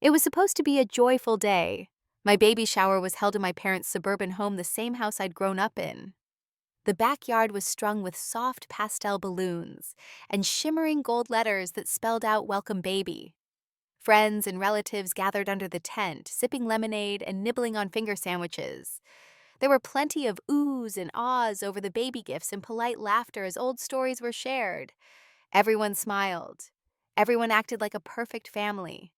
It was supposed to be a joyful day. My baby shower was held in my parents' suburban home, the same house I'd grown up in. The backyard was strung with soft pastel balloons and shimmering gold letters that spelled out "Welcome Baby." Friends and relatives gathered under the tent, sipping lemonade and nibbling on finger sandwiches. There were plenty of oohs and ahs over the baby gifts and polite laughter as old stories were shared. Everyone smiled. Everyone acted like a perfect family.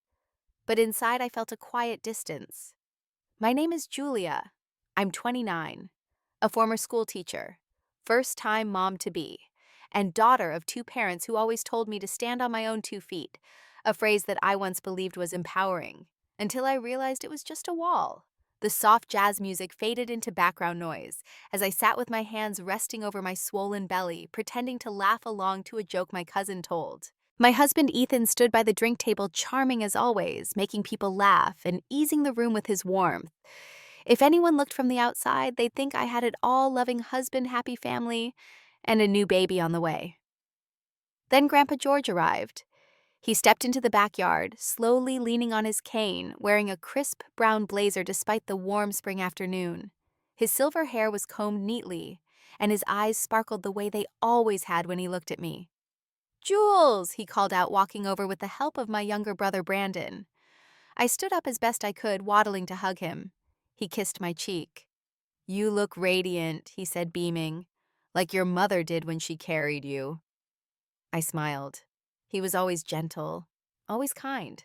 But inside I felt a quiet distance. My name is Julia. I'm 29, a former school teacher, first-time mom-to-be, and daughter of two parents who always told me to stand on my own 2 feet, a phrase that I once believed was empowering, until I realized it was just a wall. The soft jazz music faded into background noise as I sat with my hands resting over my swollen belly, pretending to laugh along to a joke my cousin told. My husband Ethan stood by the drink table, charming as always, making people laugh and easing the room with his warmth. If anyone looked from the outside, they'd think I had an all-loving husband, happy family, and a new baby on the way. Then Grandpa George arrived. He stepped into the backyard, slowly leaning on his cane, wearing a crisp brown blazer despite the warm spring afternoon. His silver hair was combed neatly, and his eyes sparkled the way they always had when he looked at me. "Jules," he called out, walking over with the help of my younger brother Brandon. I stood up as best I could, waddling to hug him. He kissed my cheek. "You look radiant," he said, beaming, "like your mother did when she carried you." I smiled. He was always gentle, always kind,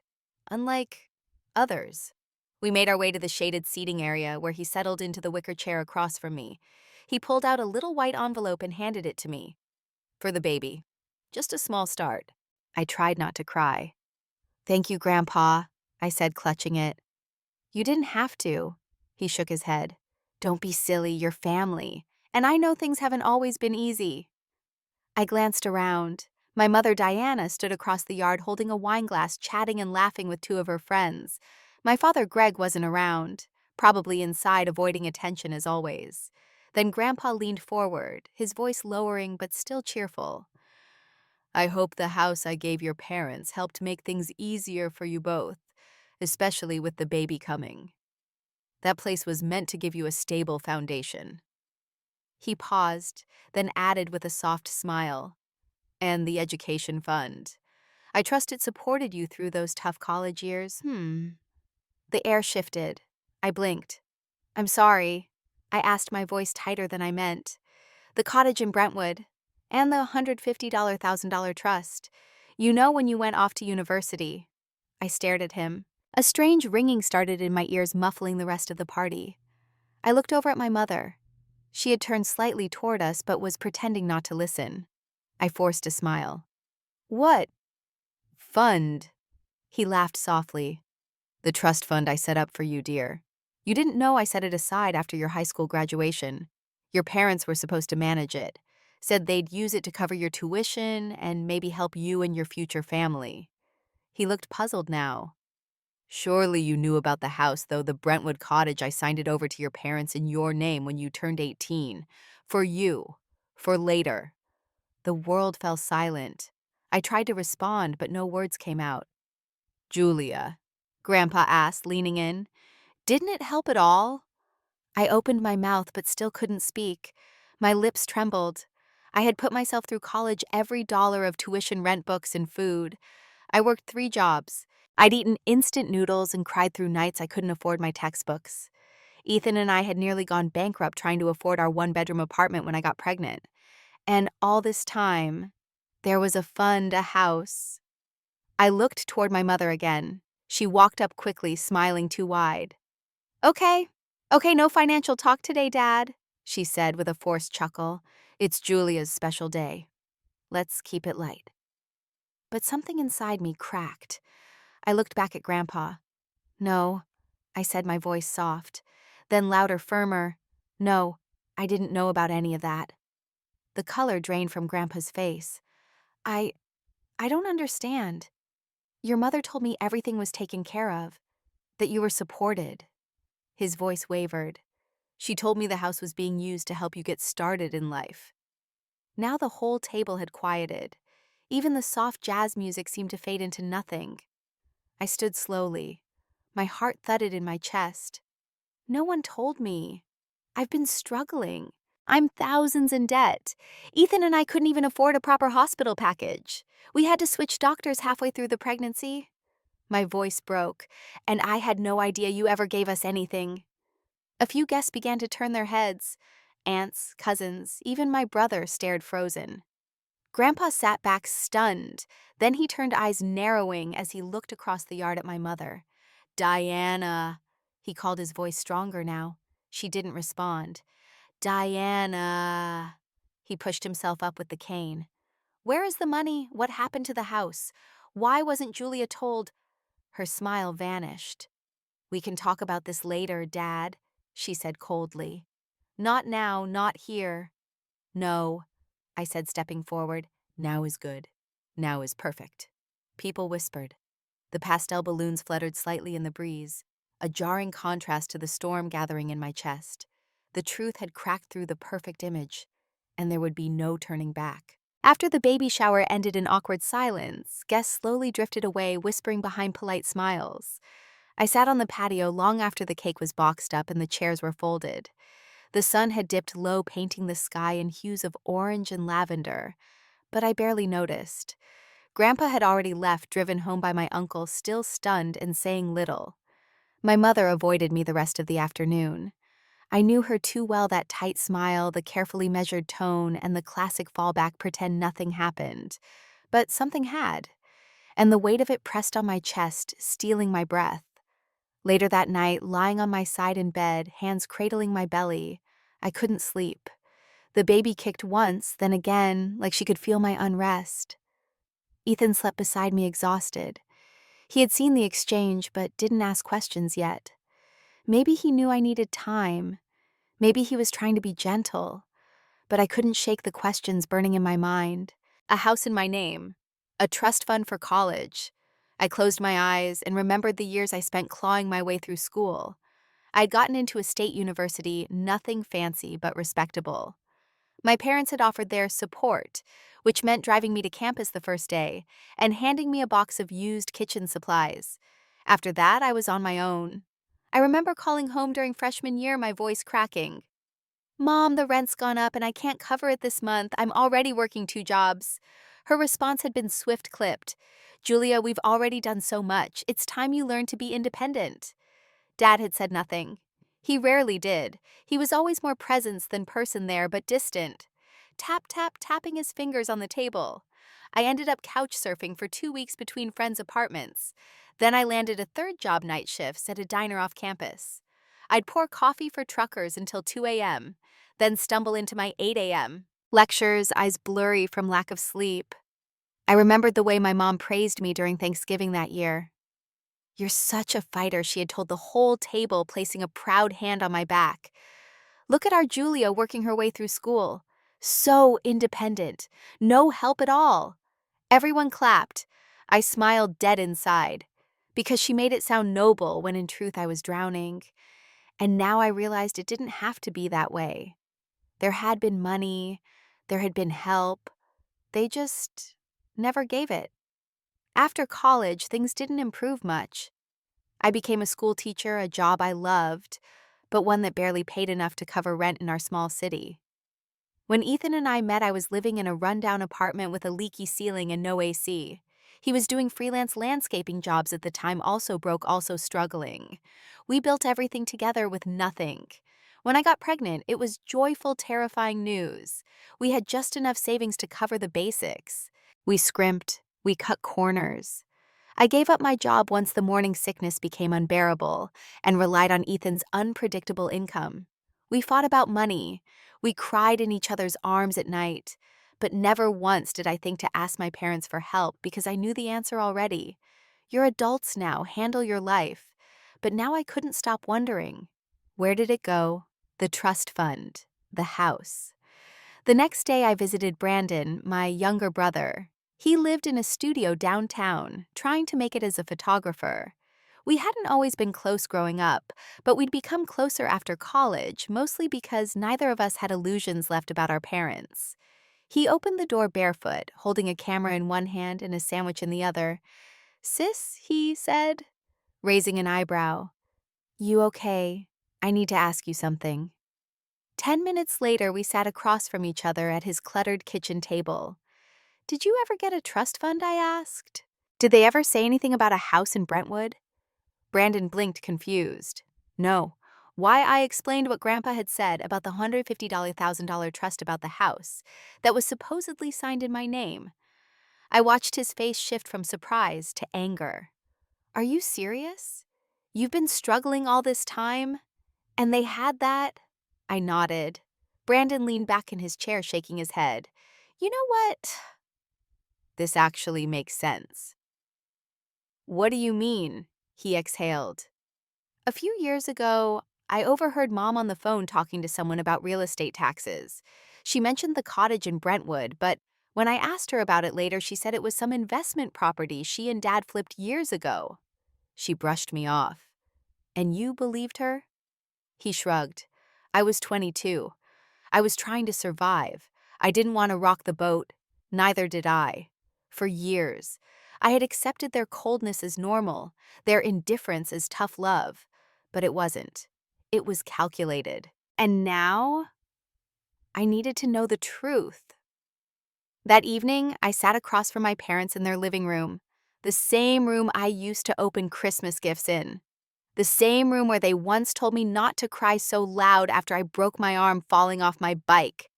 unlike others. We made our way to the shaded seating area where he settled into the wicker chair across from me. He pulled out a little white envelope and handed it to me. "For the baby. Just a small start." I tried not to cry. "Thank you, Grandpa," I said, clutching it. "You didn't have to." He shook his head. "Don't be silly, you're family. And I know things haven't always been easy." I glanced around. My mother, Diana, stood across the yard holding a wine glass, chatting and laughing with two of her friends. My father, Greg, wasn't around, probably inside, avoiding attention as always. Then Grandpa leaned forward, his voice lowering but still cheerful. "I hope the house I gave your parents helped make things easier for you both, especially with the baby coming. That place was meant to give you a stable foundation." He paused, then added with a soft smile, "And the education fund. I trust it supported you through those tough college years." The air shifted. I blinked. "I'm sorry." I asked, my voice tighter than I meant. "The cottage in Brentwood, and the $150,000 trust. You know, when you went off to university." I stared at him. A strange ringing started in my ears, muffling the rest of the party. I looked over at my mother. She had turned slightly toward us but was pretending not to listen. I forced a smile. "What fund?" He laughed softly. "The trust fund I set up for you, dear. You didn't know I set it aside after your high school graduation. Your parents were supposed to manage it. Said they'd use it to cover your tuition and maybe help you and your future family." He looked puzzled now. "Surely you knew about the house, though, the Brentwood cottage. I signed it over to your parents in your name when you turned 18. For you. For later." The world fell silent. I tried to respond, but no words came out. "Julia," Grandpa asked, leaning in, "didn't it help at all?" I opened my mouth but still couldn't speak. My lips trembled. I had put myself through college, every dollar of tuition, rent, books, and food. I worked 3 jobs. I'd eaten instant noodles and cried through nights I couldn't afford my textbooks. Ethan and I had nearly gone bankrupt trying to afford our 1-bedroom apartment when I got pregnant. And all this time, there was a fund, a house. I looked toward my mother again. She walked up quickly, smiling too wide. Okay, no financial talk today, Dad," she said with a forced chuckle. "It's Julia's special day. Let's keep it light." But something inside me cracked. I looked back at Grandpa. "No," I said, my voice soft. Then louder, firmer. "No, I didn't know about any of that." The color drained from Grandpa's face. I don't understand. Your mother told me everything was taken care of, that you were supported." His voice wavered. "She told me the house was being used to help you get started in life." Now the whole table had quieted. Even the soft jazz music seemed to fade into nothing. I stood slowly, My heart thudded in my chest. No one told me. I've been struggling. I'm thousands in debt. Ethan and I couldn't even afford a proper hospital package. We had to switch doctors halfway through the pregnancy. My voice broke, and I had no idea you ever gave us anything. A few guests began to turn their heads. Aunts, cousins, even my brother stared frozen. Grandpa sat back stunned. Then he turned eyes narrowing as he looked across the yard at my mother. Diana. He called, his voice stronger now. She didn't respond. Diana. He pushed himself up with the cane. Where is the money? What happened to the house? Why wasn't Julia told? Her smile vanished. We can talk about this later, Dad, she said coldly. Not now, not here. No, I said, stepping forward. Now is good. Now is perfect. People whispered. The pastel balloons fluttered slightly in the breeze, a jarring contrast to the storm gathering in my chest. The truth had cracked through the perfect image, and there would be no turning back. After the baby shower ended in awkward silence, guests slowly drifted away, whispering behind polite smiles. I sat on the patio long after the cake was boxed up and the chairs were folded. The sun had dipped low, painting the sky in hues of orange and lavender, but I barely noticed. Grandpa had already left, driven home by my uncle, still stunned and saying little. My mother avoided me the rest of the afternoon. I knew her too well, that tight smile, the carefully measured tone, and the classic fallback pretend nothing happened. But something had, and the weight of it pressed on my chest, stealing my breath. Later that night, lying on my side in bed, hands cradling my belly, I couldn't sleep. The baby kicked once, then again, like she could feel my unrest. Ethan slept beside me, exhausted. He had seen the exchange, but didn't ask questions yet. Maybe he knew I needed time. Maybe he was trying to be gentle. But I couldn't shake the questions burning in my mind. A house in my name. A trust fund for college. I closed my eyes and remembered the years I spent clawing my way through school. I'd gotten into a state university, nothing fancy but respectable. My parents had offered their support, which meant driving me to campus the first day and handing me a box of used kitchen supplies. After that, I was on my own. I remember calling home during freshman year, my voice cracking. Mom, the rent's gone up and I can't cover it this month. I'm already working 2 jobs. Her response had been swift-clipped. Julia, we've already done so much. It's time you learn to be independent. Dad had said nothing. He rarely did. He was always more presence than person there, but distant. Tap, tap, tapping his fingers on the table. I ended up couch surfing for 2 weeks between friends' apartments. Then I landed a third job, night shifts, at a diner off campus. I'd pour coffee for truckers until 2 a.m., then stumble into my 8 a.m. lectures, eyes blurry from lack of sleep. I remembered the way my mom praised me during Thanksgiving that year. You're such a fighter, she had told the whole table, placing a proud hand on my back. Look at our Julia working her way through school. So independent. No help at all. Everyone clapped. I smiled dead inside, because she made it sound noble when in truth I was drowning. And now I realized it didn't have to be that way. There had been money. There had been help. They just never gave it. After college, things didn't improve much. I became a school teacher, a job I loved, but one that barely paid enough to cover rent in our small city. When Ethan and I met, I was living in a rundown apartment with a leaky ceiling and no AC. He was doing freelance landscaping jobs at the time, also broke, also struggling. We built everything together with nothing. When I got pregnant, it was joyful, terrifying news. We had just enough savings to cover the basics. We scrimped, we cut corners. I gave up my job once the morning sickness became unbearable and relied on Ethan's unpredictable income. We fought about money. We cried in each other's arms at night, but never once did I think to ask my parents for help because I knew the answer already. You're adults now, handle your life. But now I couldn't stop wondering. Where did it go? The trust fund, the house. The next day I visited Brandon, my younger brother. He lived in a studio downtown, trying to make it as a photographer. We hadn't always been close growing up, but we'd become closer after college, mostly because neither of us had illusions left about our parents. He opened the door barefoot, holding a camera in one hand and a sandwich in the other. "Sis," he said. raising an eyebrow. You okay? I need to ask you something. 10 minutes later, we sat across from each other at his cluttered kitchen table. Did you ever get a trust fund? I asked. Did they ever say anything about a house in Brentwood? Brandon blinked, confused. No. Why? I explained what Grandpa had said about the $150,000 trust about the house that was supposedly signed in my name. I watched his face shift from surprise to anger. Are you serious? You've been struggling all this time? And they had that? I nodded. Brandon leaned back in his chair, shaking his head. You know what? This actually makes sense. What do you mean? He exhaled. A few years ago, I overheard Mom on the phone talking to someone about real estate taxes. She mentioned the cottage in Brentwood, but when I asked her about it later, she said it was some investment property she and Dad flipped years ago. She brushed me off. And you believed her? He shrugged. I was 22. I was trying to survive. I didn't want to rock the boat. Neither did I. For years, I had accepted their coldness as normal, their indifference as tough love. But it wasn't. It was calculated. And now, I needed to know the truth. That evening, I sat across from my parents in their living room, the same room I used to open Christmas gifts in. The same room where they once told me not to cry so loud after I broke my arm falling off my bike.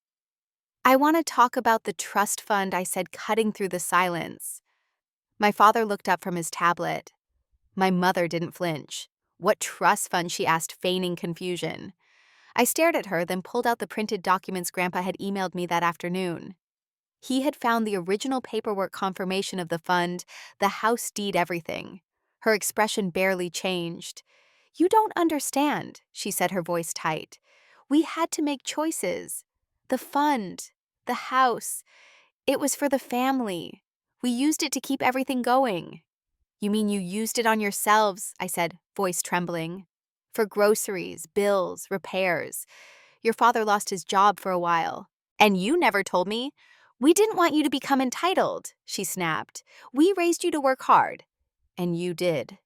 I want to talk about the trust fund, I said, cutting through the silence. My father looked up from his tablet. My mother didn't flinch. What trust fund? She asked, feigning confusion. I stared at her, then pulled out the printed documents Grandpa had emailed me that afternoon. He had found the original paperwork confirmation of the fund, the house deed, everything. Her expression barely changed. You don't understand, she said, her voice tight. We had to make choices. The fund, the house, it was for the family. We used it to keep everything going. You mean you used it on yourselves, I said, voice trembling. For groceries, bills, repairs. Your father lost his job for a while. And you never told me. We didn't want you to become entitled, she snapped. We raised you to work hard. And you did.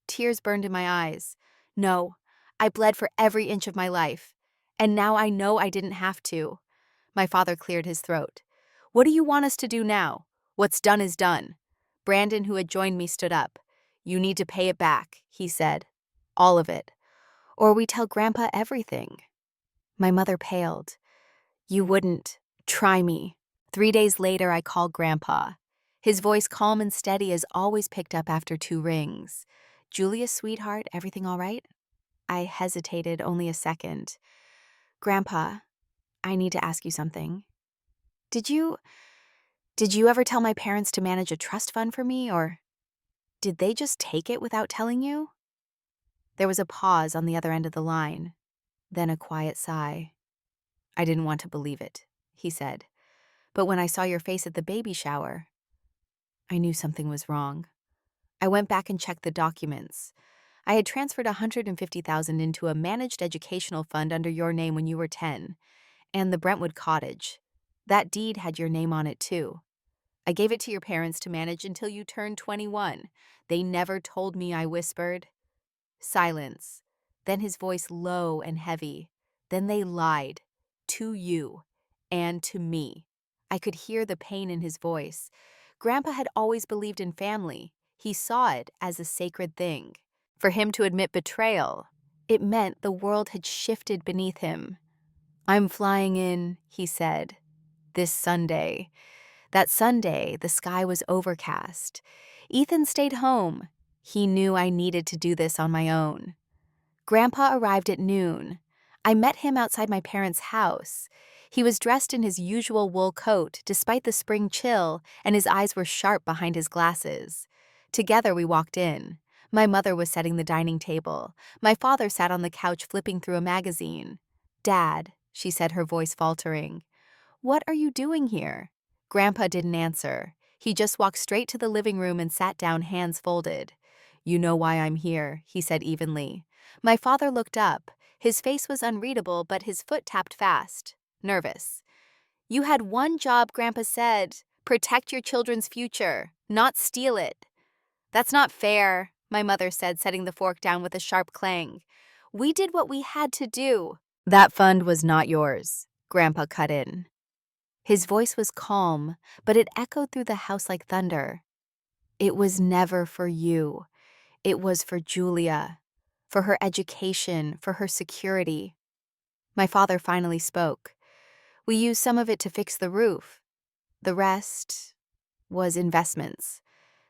Tears burned in my eyes. No, I bled for every inch of my life. And now I know I didn't have to. My father cleared his throat. What do you want us to do now? What's done is done. Brandon, who had joined me, stood up. You need to pay it back, he said. All of it. Or we tell Grandpa everything. My mother paled. You wouldn't. Try me. 3 days later, I called Grandpa. His voice, calm and steady as always, picked up after 2 rings. Julia, sweetheart, everything all right? I hesitated only a second. Grandpa, I need to ask you something. Did you ever tell my parents to manage a trust fund for me, or did they just take it without telling you? There was a pause on the other end of the line, then a quiet sigh. I didn't want to believe it, he said. But when I saw your face at the baby shower, I knew something was wrong. I went back and checked the documents. I had transferred $150,000 into a managed educational fund under your name when you were 10, and the Brentwood cottage. That deed had your name on it too. I gave it to your parents to manage until you turned 21. They never told me, I whispered. Silence. Then his voice low and heavy. Then they lied. To you. And to me. I could hear the pain in his voice. Grandpa had always believed in family. He saw it as a sacred thing. For him to admit betrayal, it meant the world had shifted beneath him. I'm flying in, he said, this Sunday. That Sunday, the sky was overcast. Ethan stayed home. He knew I needed to do this on my own. Grandpa arrived at noon. I met him outside my parents' house. He was dressed in his usual wool coat, despite the spring chill, and his eyes were sharp behind his glasses. Together we walked in. My mother was setting the dining table. My father sat on the couch flipping through a magazine. Dad, she said, her voice faltering. What are you doing here? Grandpa didn't answer. He just walked straight to the living room and sat down, hands folded. You know why I'm here, he said evenly. My father looked up. His face was unreadable, but his foot tapped fast. Nervous. You had one job, Grandpa said. Protect your children's future, not steal it. That's not fair, my mother said, setting the fork down with a sharp clang. We did what we had to do. That fund was not yours, Grandpa cut in. His voice was calm, but it echoed through the house like thunder. It was never for you. It was for Julia, for her education, for her security. My father finally spoke. We used some of it to fix the roof. The rest was investments.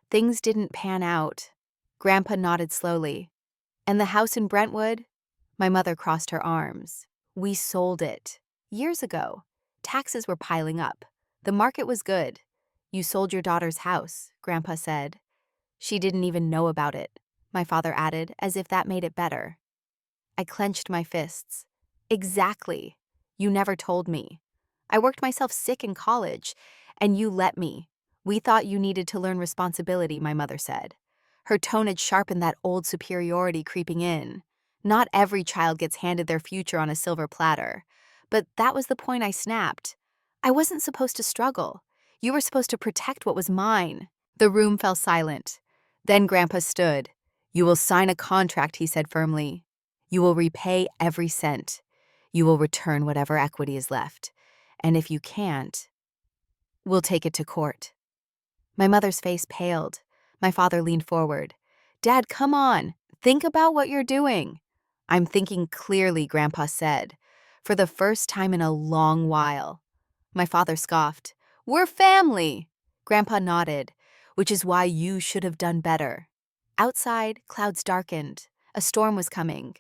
Things didn't pan out. Grandpa nodded slowly. And the house in Brentwood? My mother crossed her arms. We sold it. Years ago. Taxes were piling up. The market was good. You sold your daughter's house, Grandpa said. She didn't even know about it, my father added, as if that made it better. I clenched my fists. Exactly. You never told me. I worked myself sick in college, and you let me. We thought you needed to learn responsibility, my mother said. Her tone had sharpened, that old superiority creeping in. Not every child gets handed their future on a silver platter. But that was the point. I snapped. I wasn't supposed to struggle. You were supposed to protect what was mine. The room fell silent. Then Grandpa stood. You will sign a contract, he said firmly. You will repay every cent. You will return whatever equity is left. And if you can't, we'll take it to court. My mother's face paled. My father leaned forward. Dad, come on. Think about what you're doing. I'm thinking clearly, Grandpa said, for the first time in a long while. My father scoffed. We're family. Grandpa nodded, which is why you should have done better. Outside, clouds darkened. A storm was coming.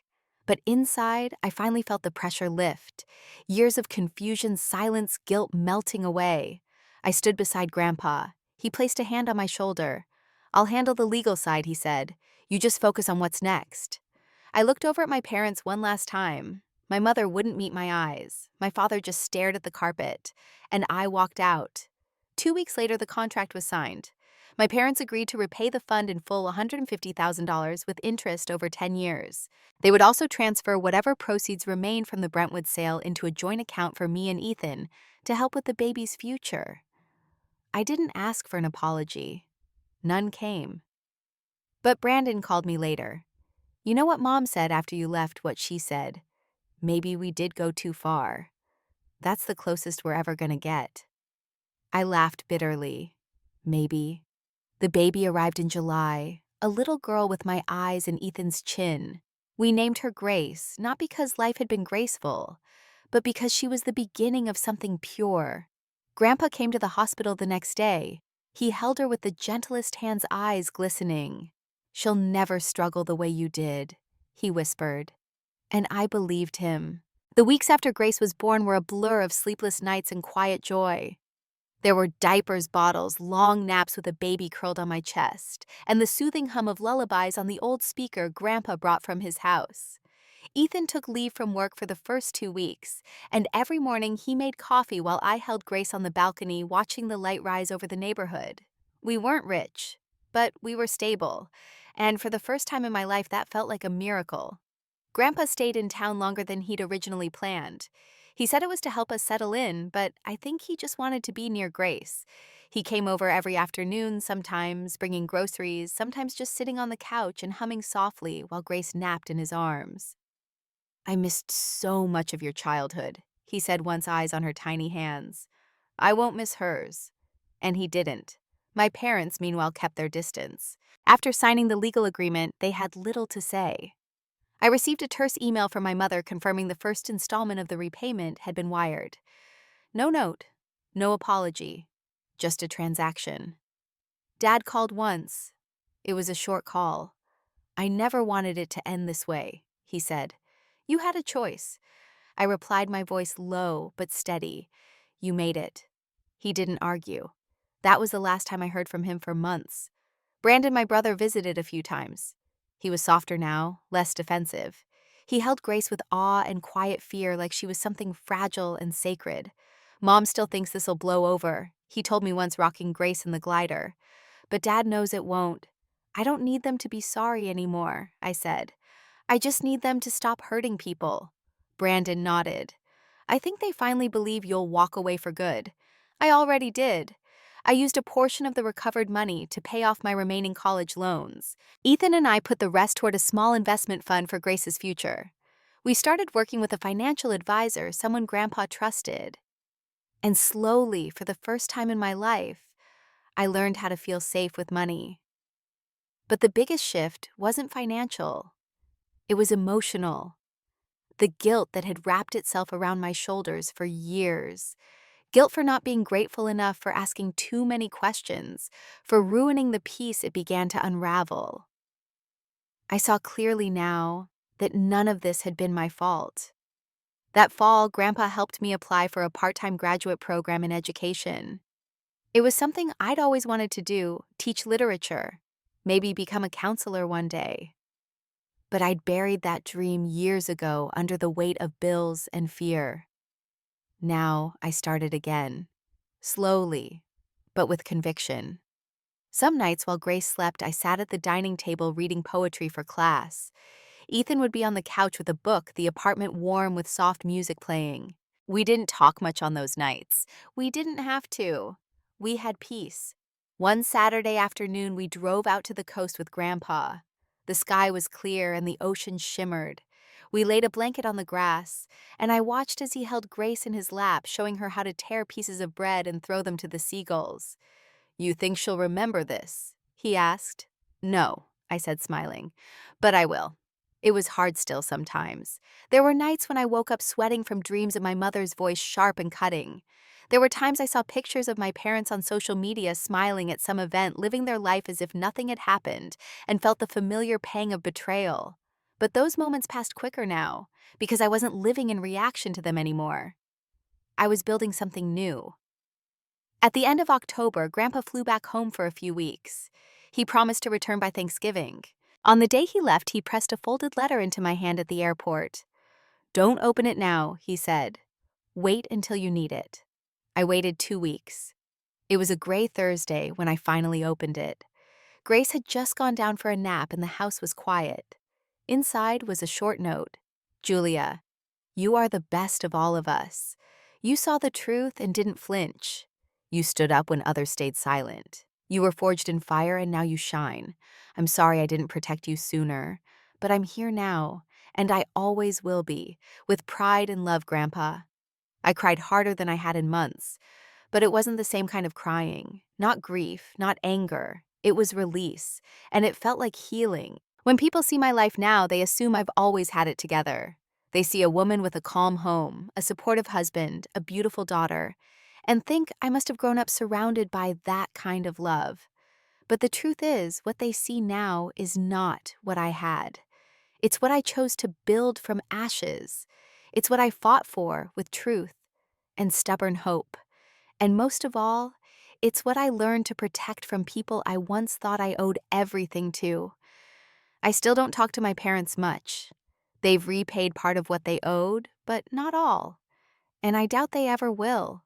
But inside, I finally felt the pressure lift. Years of confusion, silence, guilt melting away. I stood beside Grandpa. He placed a hand on my shoulder. I'll handle the legal side, he said. You just focus on what's next. I looked over at my parents one last time. My mother wouldn't meet my eyes. My father just stared at the carpet. And I walked out. 2 weeks later, the contract was signed. My parents agreed to repay the fund in full, $150,000 with interest over 10 years. They would also transfer whatever proceeds remained from the Brentwood sale into a joint account for me and Ethan to help with the baby's future. I didn't ask for an apology. None came. But Brandon called me later. You know what Mom said after you left? What she said? Maybe we did go too far. That's the closest we're ever gonna get. I laughed bitterly. Maybe. The baby arrived in July, a little girl with my eyes and Ethan's chin. We named her Grace, not because life had been graceful, but because she was the beginning of something pure. Grandpa came to the hospital the next day. He held her with the gentlest hands, eyes glistening. She'll never struggle the way you did, he whispered. And I believed him. The weeks after Grace was born were a blur of sleepless nights and quiet joy. There were diapers, bottles, long naps with a baby curled on my chest, and the soothing hum of lullabies on the old speaker Grandpa brought from his house. Ethan took leave from work for the first 2 weeks, and every morning he made coffee while I held Grace on the balcony watching the light rise over the neighborhood. We weren't rich, but we were stable, and for the first time in my life that felt like a miracle. Grandpa stayed in town longer than he'd originally planned. He said it was to help us settle in, but I think he just wanted to be near Grace. He came over every afternoon, sometimes bringing groceries, sometimes just sitting on the couch and humming softly while Grace napped in his arms. I missed so much of your childhood, he said once, eyes on her tiny hands. I won't miss hers. And he didn't. My parents, meanwhile, kept their distance. After signing the legal agreement, they had little to say. I received a terse email from my mother confirming the first installment of the repayment had been wired. No note, no apology, just a transaction. Dad called once. It was a short call. I never wanted it to end this way, he said. You had a choice. I replied, my voice low but steady. You made it. He didn't argue. That was the last time I heard from him for months. Brandon, my brother, visited a few times. He was softer now, less defensive. He held Grace with awe and quiet fear, like she was something fragile and sacred. Mom still thinks this'll blow over, he told me once, rocking Grace in the glider. But Dad knows it won't. I don't need them to be sorry anymore, I said. I just need them to stop hurting people. Brandon nodded. I think they finally believe you'll walk away for good. I already did. I used a portion of the recovered money to pay off my remaining college loans. Ethan and I put the rest toward a small investment fund for Grace's future. We started working with a financial advisor, someone Grandpa trusted. And slowly, for the first time in my life, I learned how to feel safe with money. But the biggest shift wasn't financial. It was emotional. The guilt that had wrapped itself around my shoulders for years. Guilt for not being grateful enough, for asking too many questions, for ruining the peace it began to unravel. I saw clearly now that none of this had been my fault. That fall, Grandpa helped me apply for a part-time graduate program in education. It was something I'd always wanted to do, teach literature, maybe become a counselor one day. But I'd buried that dream years ago under the weight of bills and fear. Now I started again, slowly, but with conviction. Some nights while Grace slept, I sat at the dining table reading poetry for class. Ethan would be on the couch with a book, the apartment warm with soft music playing. We didn't talk much on those nights. We didn't have to. We had peace. One Saturday afternoon, we drove out to the coast with Grandpa. The sky was clear and the ocean shimmered. We laid a blanket on the grass, and I watched as he held Grace in his lap, showing her how to tear pieces of bread and throw them to the seagulls. "You think she'll remember this?" he asked. "No," I said, smiling, "but I will." It was hard still sometimes. There were nights when I woke up sweating from dreams of my mother's voice sharp and cutting. There were times I saw pictures of my parents on social media smiling at some event, living their life as if nothing had happened, and felt the familiar pang of betrayal. But those moments passed quicker now, because I wasn't living in reaction to them anymore. I was building something new. At the end of October, Grandpa flew back home for a few weeks. He promised to return by Thanksgiving. On the day he left, he pressed a folded letter into my hand at the airport. "Don't open it now," he said. "Wait until you need it." I waited 2 weeks. It was a gray Thursday when I finally opened it. Grace had just gone down for a nap and the house was quiet. Inside was a short note. "Julia, you are the best of all of us. You saw the truth and didn't flinch. You stood up when others stayed silent. You were forged in fire and now you shine. I'm sorry I didn't protect you sooner, but I'm here now, and I always will be, with pride and love, Grandpa." I cried harder than I had in months, but it wasn't the same kind of crying. Not grief, not anger. It was release, and it felt like healing. When people see my life now, they assume I've always had it together. They see a woman with a calm home, a supportive husband, a beautiful daughter, and think I must have grown up surrounded by that kind of love. But the truth is, what they see now is not what I had. It's what I chose to build from ashes. It's what I fought for with truth and stubborn hope. And most of all, it's what I learned to protect from people I once thought I owed everything to. I still don't talk to my parents much. They've repaid part of what they owed, but not all. And I doubt they ever will.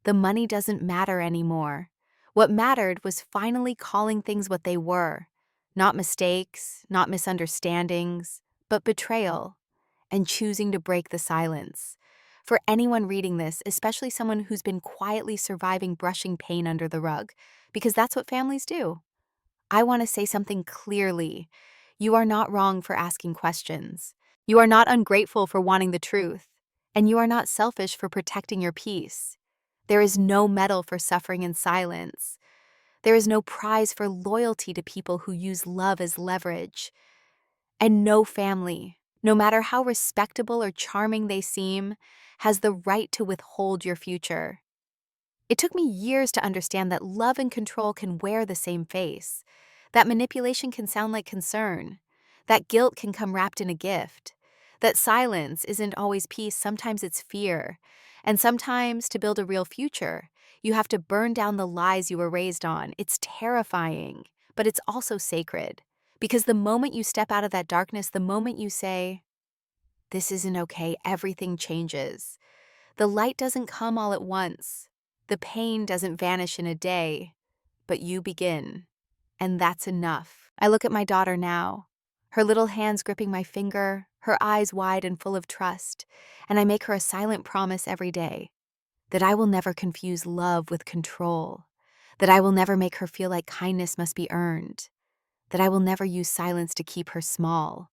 The money doesn't matter anymore. What mattered was finally calling things what they were. Not mistakes, not misunderstandings, but betrayal, and choosing to break the silence. For anyone reading this, especially someone who's been quietly surviving brushing pain under the rug, because that's what families do, I want to say something clearly. You are not wrong for asking questions. You are not ungrateful for wanting the truth. And you are not selfish for protecting your peace. There is no medal for suffering in silence. There is no prize for loyalty to people who use love as leverage. And no family, no matter how respectable or charming they seem, has the right to withhold your future. It took me years to understand that love and control can wear the same face, that manipulation can sound like concern, that guilt can come wrapped in a gift, that silence isn't always peace, sometimes it's fear, and sometimes to build a real future, you have to burn down the lies you were raised on. It's terrifying, but it's also sacred, because the moment you step out of that darkness, the moment you say, "This isn't okay," everything changes. The light doesn't come all at once. The pain doesn't vanish in a day, but you begin. And that's enough. I look at my daughter now, her little hands gripping my finger, her eyes wide and full of trust, and I make her a silent promise every day that I will never confuse love with control, that I will never make her feel like kindness must be earned, that I will never use silence to keep her small,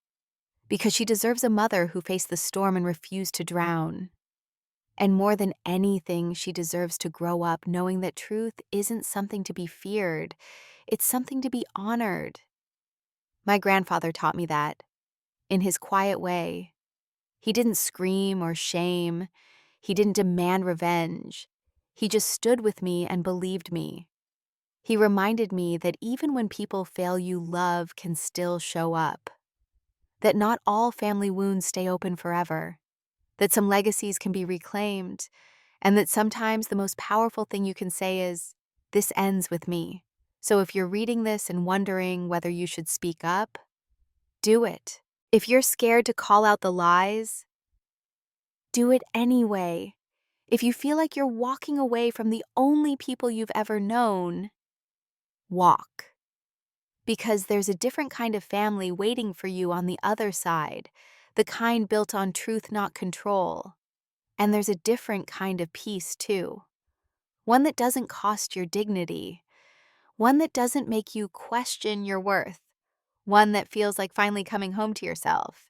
because she deserves a mother who faced the storm and refused to drown. And more than anything, she deserves to grow up knowing that truth isn't something to be feared, it's something to be honored. My grandfather taught me that, in his quiet way. He didn't scream or shame, he didn't demand revenge. He just stood with me and believed me. He reminded me that even when people fail you, love can still show up. That not all family wounds stay open forever. That some legacies can be reclaimed. And that sometimes the most powerful thing you can say is, "This ends with me." So if you're reading this and wondering whether you should speak up, do it. If you're scared to call out the lies, do it anyway. If you feel like you're walking away from the only people you've ever known, walk. Because there's a different kind of family waiting for you on the other side, the kind built on truth, not control. And there's a different kind of peace, too. One that doesn't cost your dignity. One that doesn't make you question your worth. One that feels like finally coming home to yourself.